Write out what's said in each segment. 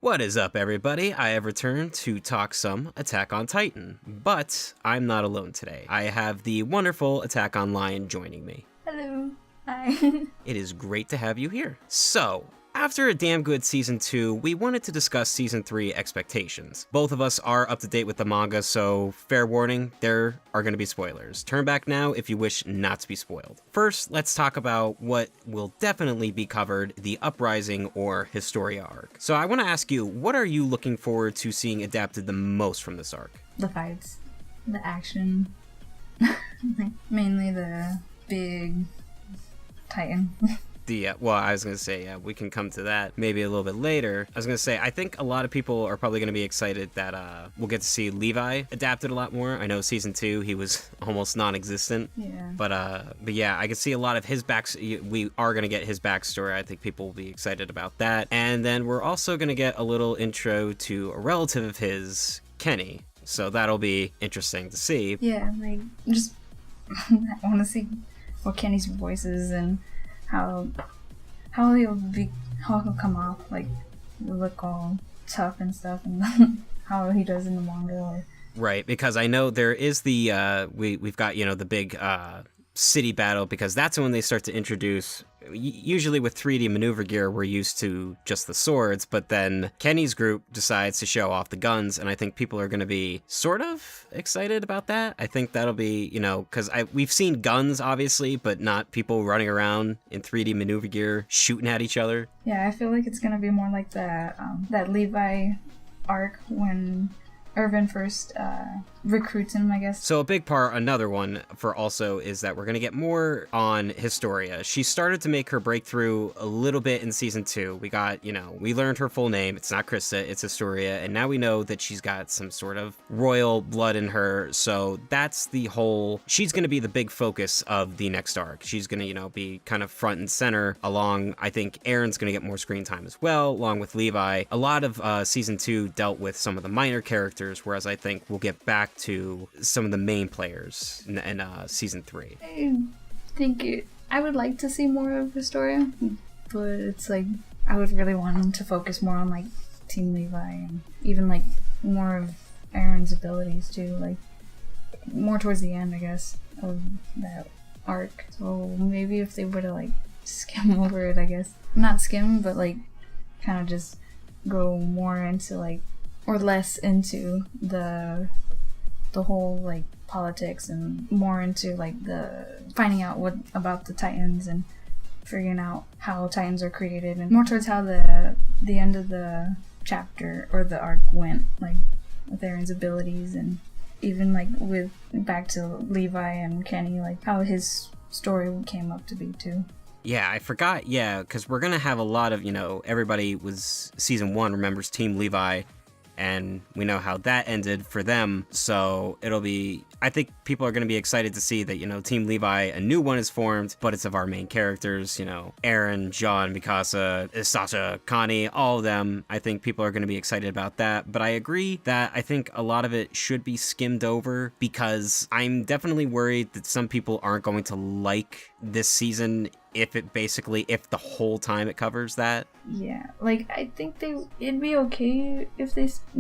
What is up, everybody? I have returned to talk some Attack on Titan, but I'm not alone today. I have the wonderful Attack on Lion joining me. Hello. Hi. It is great to have you here. So, after a damn good Season 2, we wanted to discuss Season 3 expectations. Both of us are up to date with the manga, so fair warning, there are going to be spoilers. Turn back now if you wish not to be spoiled. First, let's talk about what will definitely be covered, the Uprising or Historia arc. So I want to ask you, what are you looking forward to seeing adapted the most from this arc? The fights. The action. Mainly the big Titan. Well, I was going to say, we can come to that maybe a little bit later. I was going to say, I think a lot of people are probably going to be excited that we'll get to see Levi adapted a lot more. I know Season 2, he was almost non-existent. Yeah. But yeah, I can see a lot of his we are going to get his backstory. I think people will be excited about that. And then we're also going to get a little intro to a relative of his, Kenny. So that'll be interesting to see. Yeah, like, just, I want to see what Kenny's voice is and how he'll come off, like, look all tough and stuff, and how he does in the manga. Right, because I know there is the we've got the big city battle, because that's when they start to introduce. Usually with 3D maneuver gear, we're used to just the swords, but then Kenny's group decides to show off the guns, and I think people are going to be sort of excited about that. I think that'll be, because we've seen guns, obviously, but not people running around in 3D maneuver gear shooting at each other. Yeah, I feel like it's going to be more like that Levi arc when Irvin first recruits him, I guess. So a big part, another one for also, is that we're going to get more on Historia. She started to make her breakthrough a little bit in Season 2. We got, we learned her full name. It's not Krista, it's Historia. And now we know that she's got some sort of royal blood in her. So that's she's going to be the big focus of the next arc. She's going to, be kind of front and center along, I think Aaron's going to get more screen time as well, along with Levi. A lot of Season 2 dealt with some of the minor characters, whereas I think we'll get back to some of the main players in Season 3. I would like to see more of Historia, but it's like, I would really want him to focus more on, like, Team Levi, and even, like, more of Aaron's abilities, too, like, more towards the end, I guess, of that arc. So maybe if they were to, like, skim over it, I guess. Not skim, but, like, kind of just go more into, like, or less into the whole, like, politics, and more into, like, the finding out what about the Titans and figuring out how Titans are created, and more towards how the end of the chapter or the arc went, like, with Aaron's abilities, and even, like, with back to Levi and Kenny, like, how his story came up to be, too. Yeah, I forgot, because we're gonna have a lot of, everybody was Season 1 remembers Team Levi, and we know how that ended for them, so I think people are going to be excited to see that, Team Levi, a new one is formed, but it's of our main characters, Aaron, John, Mikasa, Sasha, Connie, all of them. I think people are going to be excited about that, but I agree that I think a lot of it should be skimmed over, because I'm definitely worried that some people aren't going to like this season if the whole time it covers that. Yeah, like, I think it'd be okay if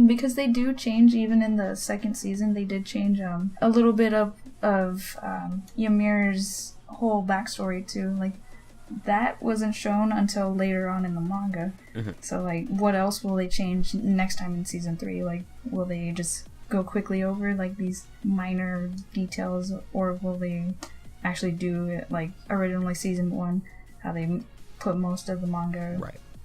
because they do change, even in the second season, they did change a little bit of Ymir's whole backstory too. Like, that wasn't shown until later on in the manga. Mm-hmm. So, like, what else will they change next time in Season 3? Like, will they just go quickly over, like, these minor details, or will they actually do it like originally Season 1, how they put most of the manga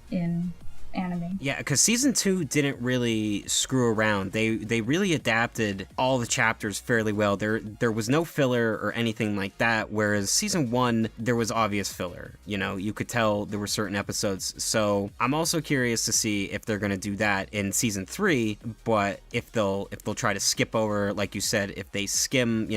in anime? Yeah, because Season 2 didn't really screw around. They really adapted all the chapters fairly well. There was no filler or anything like that, whereas Season 1, there was obvious filler. You could tell there were certain episodes. So I'm also curious to see if they're going to do that in Season 3, but if they'll try to skip over, like you said, if they skim,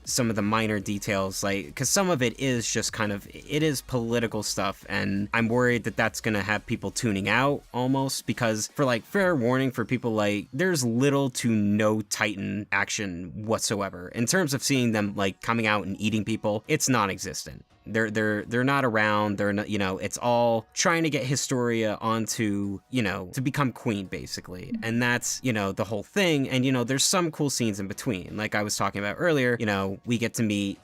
some of the minor details, like, because some of it is just it is political stuff, and I'm worried that that's going to have people tuning out almost, because for, like, fair warning for people, like, there's little to no Titan action whatsoever. In terms of seeing them, like, coming out and eating people, it's non-existent. They're not around. They're not, it's all trying to get Historia onto, to become queen, basically. And that's, the whole thing. And, there's some cool scenes in between. Like I was talking about earlier, we get to meet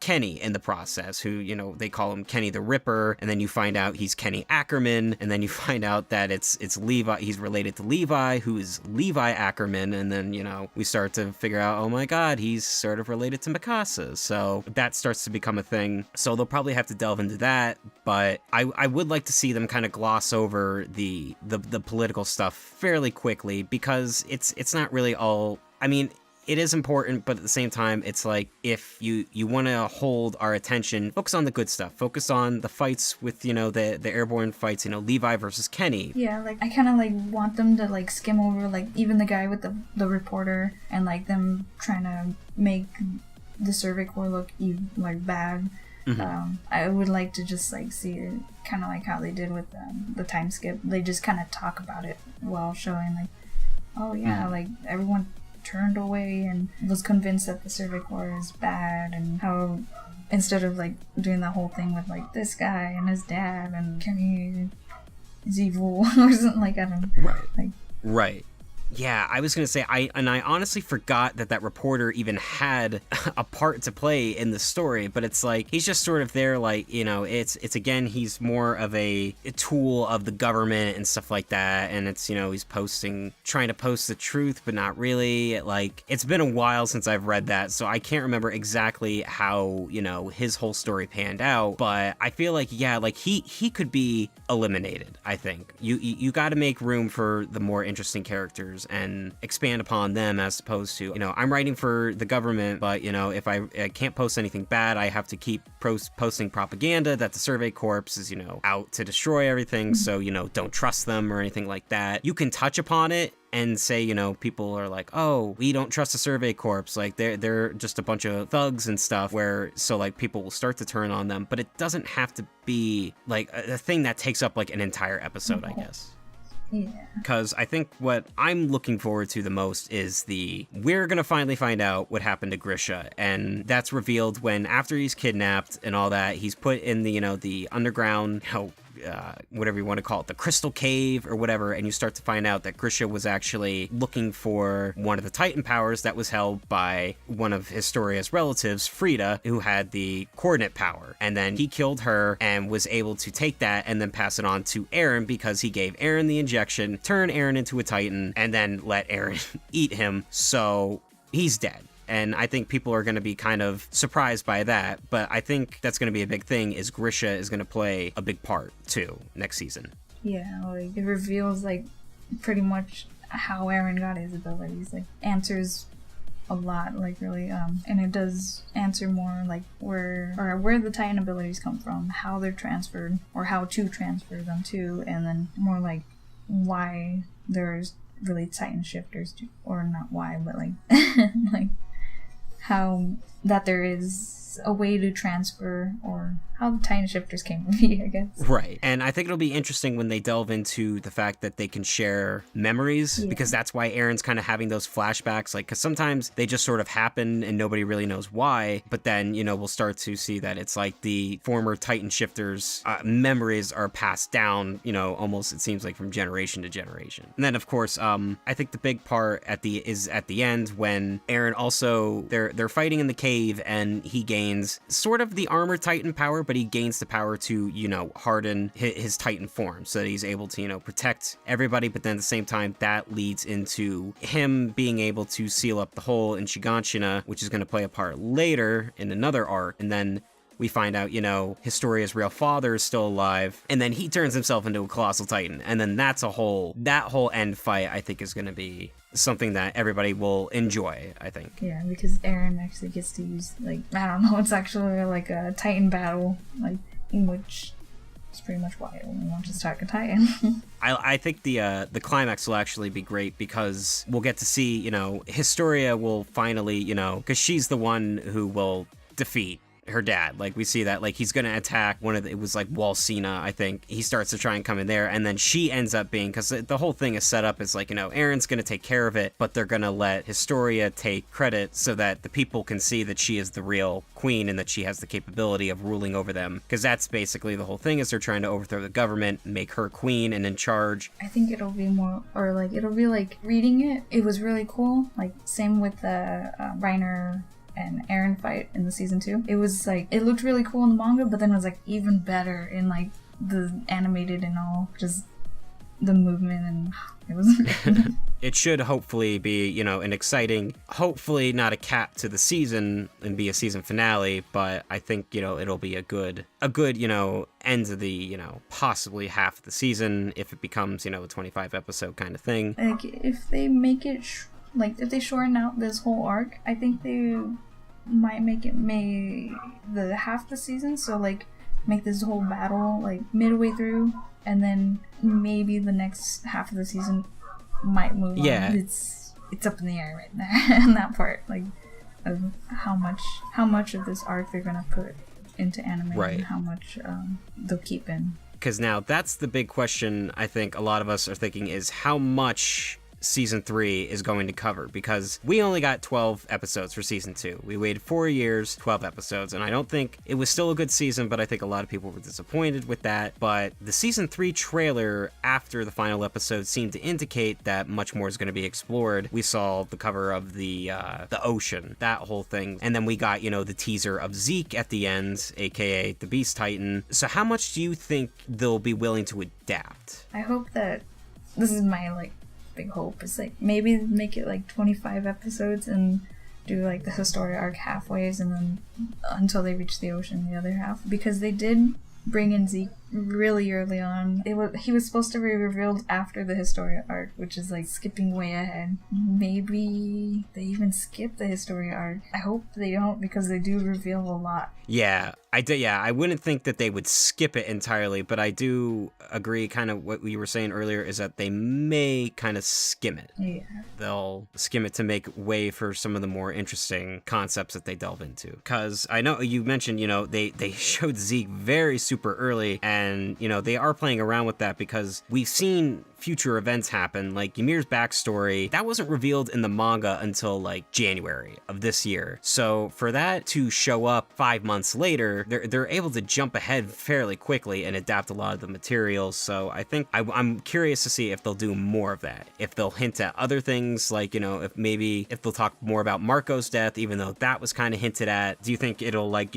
Kenny in the process, who, they call him Kenny the Ripper. And then you find out he's Kenny Ackerman. And then you find out that it's Levi. He's related to Levi, who is Levi Ackerman. And then, we start to figure out, oh my God, he's sort of related to Mikasa. So that starts to become a thing. So they'll probably have to delve into that. But I would like to see them kind of gloss over the political stuff fairly quickly, because it's not really all, I mean, it is important, but at the same time, it's like, if you want to hold our attention, focus on the good stuff. Focus on the fights with, the airborne fights, Levi versus Kenny. Yeah, like, I kind of, like, want them to, like, skim over, like, even the guy with the reporter, and, like, them trying to make the Survey Corps look, like, bad. Mm-hmm. I would like to just, like, see it kind of like how they did with the time skip. They just kind of talk about it while showing, like, oh, yeah, like, everyone turned away and was convinced that the Survey Corps is bad, and how instead of like doing the whole thing with like this guy and his dad and Kenny is evil or something, like, I don't know. Right. Yeah, I was going to say, I honestly forgot that reporter even had a part to play in the story, but it's like, he's just sort of there, like, it's again, he's more of a tool of the government and stuff like that, and it's, he's trying to post the truth, but not really. Like, it's been a while since I've read that, so I can't remember exactly how, his whole story panned out, but I feel like, yeah, like, he could be eliminated, I think. You got to make room for the more interesting characters and expand upon them, as opposed to, I'm writing for the government, but, if I can't post anything bad, I have to keep posting propaganda that the Survey Corps is, out to destroy everything, so, don't trust them or anything like that. You can touch upon it and say, people are like, oh, we don't trust the Survey Corps, like, they're just a bunch of thugs and stuff, so, like, people will start to turn on them, but it doesn't have to be, like, a thing that takes up, like, an entire episode, I guess. Yeah. Because I think what I'm looking forward to the most is we're gonna finally find out what happened to Grisha, and that's revealed when, after he's kidnapped and all that, he's put in the underground, whatever you want to call it, the crystal cave or whatever, and you start to find out that Grisha was actually looking for one of the Titan powers that was held by one of Historia's relatives, Frida, who had the coordinate power, and then he killed her and was able to take that and then pass it on to Eren, because he gave Eren the injection, turn Eren into a Titan, and then let Eren eat him, so he's dead. And I think people are going to be kind of surprised by that. But I think that's going to be a big thing, is Grisha is going to play a big part, too, next season. Yeah, like, it reveals, like, pretty much how Eren got his abilities. Like, answers a lot, like, really, and it does answer more, like, where the Titan abilities come from, how they're transferred, or how to transfer them to, and then more, like, why there's really Titan shifters, or not why, but, like, like, how that there is a way to transfer, or how the Titan shifters came to be, I guess. Right. And I think it'll be interesting when they delve into the fact that they can share memories, because that's why Eren's kind of having those flashbacks, like, because sometimes they just sort of happen and nobody really knows why, but then, we'll start to see that it's like the former Titan shifters' memories are passed down, almost, it seems like, from generation to generation. And then, of course, I think the big part is at the end, when Eren also, they're fighting in the cave, and he gains sort of the armor Titan power, but he gains the power to, harden his Titan form, so that he's able to, protect everybody, but then at the same time, that leads into him being able to seal up the hole in Shiganshina, which is going to play a part later in another arc, and then we find out, Historia's real father is still alive, and then he turns himself into a colossal Titan, and then that whole end fight, I think, is going to be something that everybody will enjoy, I think. Yeah, because Eren actually gets to use, like, I don't know, it's actually like a Titan battle, like, in which is pretty much why I only want to attack a Titan. I think the climax will actually be great, because we'll get to see, Historia will finally, because she's the one who will defeat her dad. Like, we see that, like, he's gonna attack it was like Walsina, I think. He starts to try and come in there, and then she ends up being, because the whole thing is set up as like, Aaron's gonna take care of it, but they're gonna let Historia take credit so that the people can see that she is the real queen and that she has the capability of ruling over them. Because that's basically the whole thing, is they're trying to overthrow the government, make her queen and in charge. I think it'll be more, or like, it'll be like reading it was really cool. Like, same with the Reiner and Aaron fight in the season 2. It was like, it looked really cool in the manga, but then it was like even better in like the animated and all, just the movement, and it was It should hopefully be, an exciting, hopefully not a cap to the season and be a season finale, but I think, it'll be a good, end of the, possibly half of the season if it becomes, a 25 episode kind of thing. Like, if they make it, if they shorten out this whole arc, I think they might make it the half the season, so like, make this whole battle like midway through, and then maybe the next half of the season might move on. It's up in the air right there in that part, like, of how much of this arc they're gonna put into anime, right, and how much they'll keep in. Because now that's the big question I think a lot of us are thinking, is how much season 3 is going to cover, because we only got 12 episodes for season 2. We waited 4 years, 12 episodes, and I don't think it was still a good season, but I think a lot of people were disappointed with that. But the season 3 trailer after the final episode seemed to indicate that much more is going to be explored. We saw the cover of the ocean, that whole thing, and then we got, the teaser of Zeke at the end, aka the Beast Titan. So how much do you think they'll be willing to adapt? I hope that, this is my like big hope, is like maybe make it like 25 episodes and do like the Historia arc halfways, and then until they reach the ocean the other half, because they did bring in Zeke really early on. He was supposed to be revealed after the Historia arc, which is like skipping way ahead. Maybe they even skip the Historia arc. I hope they don't, because they do reveal a lot. Yeah, I wouldn't think that they would skip it entirely, but I do agree kind of what you were saying earlier, is that they may kind of skim it. Yeah. They'll skim it to make way for some of the more interesting concepts that they delve into. Because I know you mentioned, they showed Zeke very super early, and, they are playing around with that, because we've seen future events happen. Like Ymir's backstory, that wasn't revealed in the manga until like January of this year. So for that to show up 5 months later, they're able to jump ahead fairly quickly and adapt a lot of the materials. So I think I'm curious to see if they'll do more of that. If they'll hint at other things, like, if they'll talk more about Marco's death, even though that was kind of hinted at. Do you think it'll like,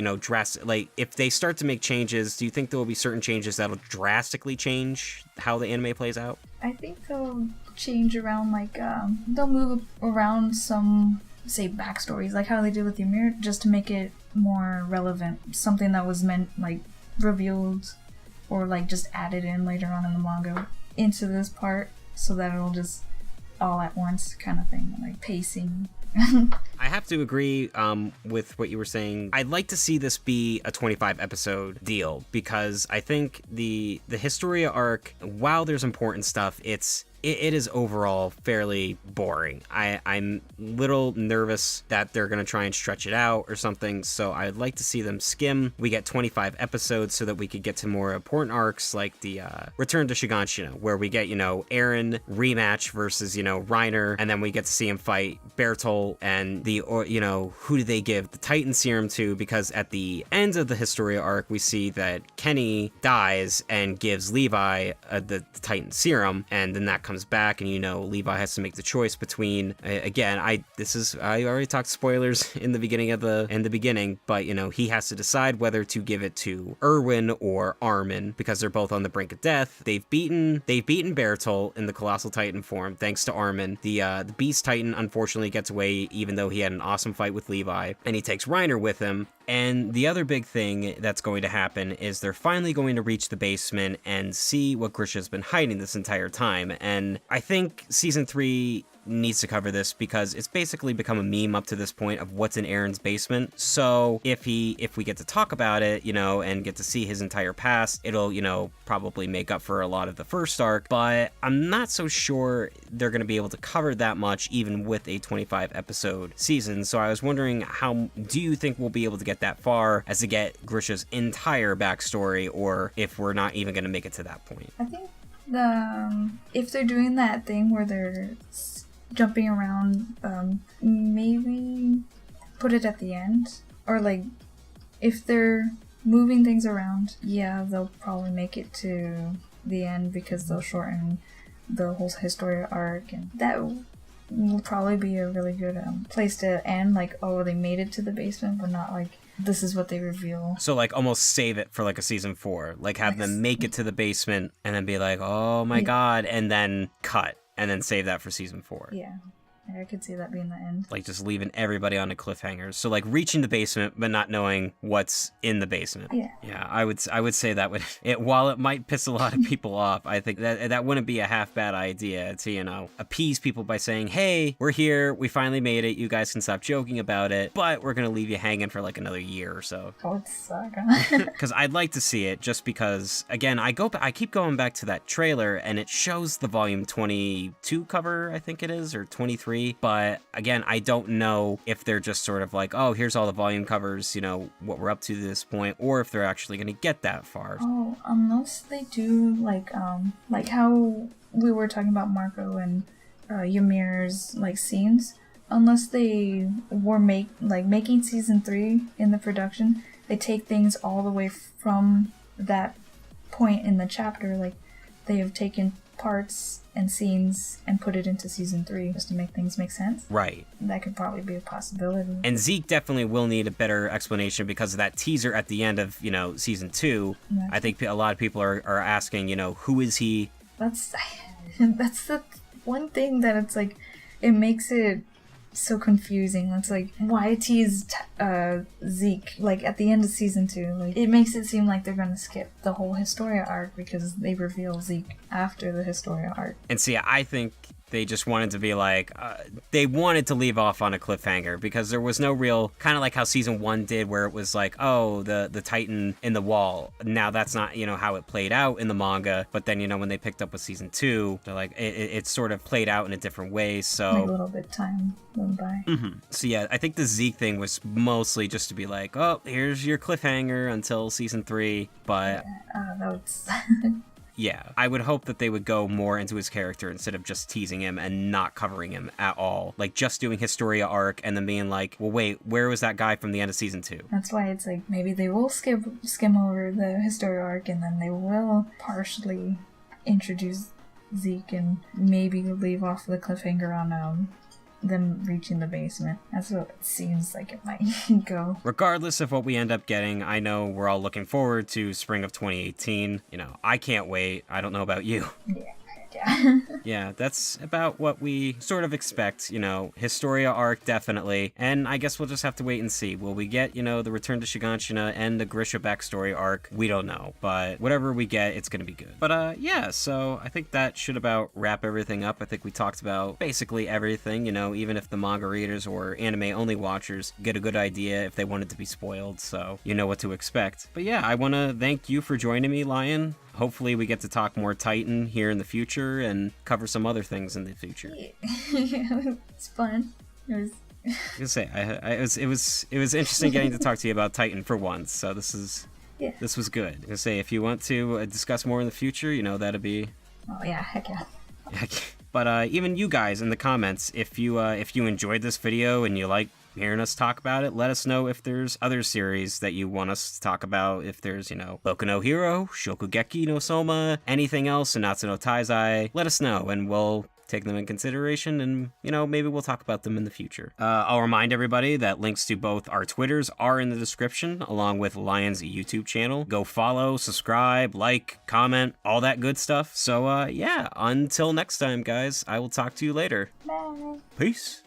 if they start to make changes, do you think there will be certain changes that'll drastically change how the anime plays out? I think they'll change around, like, they'll move around some, say, backstories, like how they did with Ymir, just to make it more relevant. Something that was meant, like, revealed or, like, just added in later on in the manga into this part, so that it'll just all at once kind of thing, like pacing. I have to agree with what you were saying. I'd like to see this be a 25 episode deal, because I think the Historia arc, while there's important stuff, it is overall fairly boring. I'm little nervous that they're going to try and stretch it out or something, so I'd like to see them skim. We get 25 episodes so that we could get to more important arcs, like the Return to Shiganshina, where we get, Eren rematch versus, Reiner, and then we get to see him fight Bertolt, and who do they give the Titan Serum to? Because at the end of the Historia arc, we see that Kenny dies and gives Levi the Titan Serum, and then that comes back, and Levi has to make the choice between, again, I already talked spoilers in the beginning, but he has to decide whether to give it to Erwin or Armin, because they're both on the brink of death. They've beaten Bertolt in the Colossal Titan form, thanks to Armin. The Beast Titan unfortunately gets away, even though he had an awesome fight with Levi, and he takes Reiner with him. And the other big thing that's going to happen is they're finally going to reach the basement and see what Grisha's been hiding this entire time. And And I think season 3 needs to cover this because it's basically become a meme up to this point of what's in Aaron's basement. So if we get to talk about it, and get to see his entire past, it'll, probably make up for a lot of the first arc, but I'm not so sure they're going to be able to cover that much even with a 25 episode season. So I was wondering, how do you think we'll be able to get that far as to get Grisha's entire backstory, or if we're not even going to make it to that point? I think if they're doing that thing where they're jumping around, maybe put it at the end, or like if they're moving things around, yeah, they'll probably make it to the end because they'll shorten the whole Historia arc, and that will probably be a really good place to end. Like, oh, they made it to the basement, but not like this is what they reveal. So like almost save it for like a season 4, like have them make it to the basement and then be like, oh my god, and then cut. And then save that for season 4. Yeah, I could see that being the end. Like just leaving everybody on a cliffhanger. So like reaching the basement, but not knowing what's in the basement. Yeah, I would say that would while it might piss a lot of people off, I think that wouldn't be a half bad idea to, appease people by saying, hey, we're here, we finally made it, you guys can stop joking about it, but we're gonna leave you hanging for like another year or so. Oh, it sucks. Because I'd like to see it, just because, again, I keep going back to that trailer, and it shows the volume 22 cover, I think it is, or 23. But again, I don't know if they're just sort of like, oh, here's all the volume covers, what we're up to this point, or if they're actually going to get that far. Oh, unless they do like how we were talking about Marco and Ymir's like scenes. Unless they were making season 3 in the production, they take things all the way from that point in the chapter. Like they have taken parts and scenes and put it into season 3 just to make things make sense. Right. That could probably be a possibility. And Zeke definitely will need a better explanation because of that teaser at the end of, season 2. Yeah. I think a lot of people are asking, who is he? That's the one thing that it's like, it makes it so confusing. It's like, why tease Zeke like at the end of season 2? Like, it makes it seem like they're gonna skip the whole Historia arc because they reveal Zeke after the Historia arc. And see, I think they just wanted to be like, they wanted to leave off on a cliffhanger because there was no real, kind of like how season 1 did, where it was like, oh, the Titan in the wall. Now that's not, how it played out in the manga. But then, when they picked up with season 2, they're like, it sort of played out in a different way. So like a little bit time went by. Mm-hmm. So yeah, I think the Zeke thing was mostly just to be like, oh, here's your cliffhanger until season 3. But that's yeah, I would hope that they would go more into his character instead of just teasing him and not covering him at all. Like, just doing Historia arc and then being like, well, wait, where was that guy from the end of season 2? That's why it's like, maybe they will skim over the Historia arc and then they will partially introduce Zeke and maybe leave off the cliffhanger on them reaching the basement. That's what it seems like it might go. Regardless of what we end up getting, I know we're all looking forward to spring of 2018. I can't wait. I don't know about you. Yeah. Yeah, that's about what we sort of expect, Historia arc, definitely. And I guess we'll just have to wait and see. Will we get, the return to Shiganshina and the Grisha backstory arc? We don't know. But whatever we get, it's going to be good. But yeah, so I think that should about wrap everything up. I think we talked about basically everything, even if the manga readers or anime-only watchers get a good idea if they wanted to be spoiled, so you know what to expect. But yeah, I want to thank you for joining me, Lion. Hopefully we get to talk more Titan here in the future and cover some other things in the future. Yeah, it's fun. It was. I was gonna say, it was interesting getting to talk to you about Titan for once. So this was good. I was gonna say, if you want to discuss more in the future, that'd be. Oh yeah, heck yeah. But even you guys in the comments, if you enjoyed this video and you like hearing us talk about it, let us know if there's other series that you want us to talk about. If there's, Boku no Hero, Shokugeki no Soma, anything else, Sanatsu no Taizai, let us know and we'll take them in consideration and, maybe we'll talk about them in the future. I'll remind everybody that links to both our Twitters are in the description, along with Lion's YouTube channel. Go follow, subscribe, like, comment, all that good stuff. So, yeah, until next time, guys, I will talk to you later. Bye. Peace.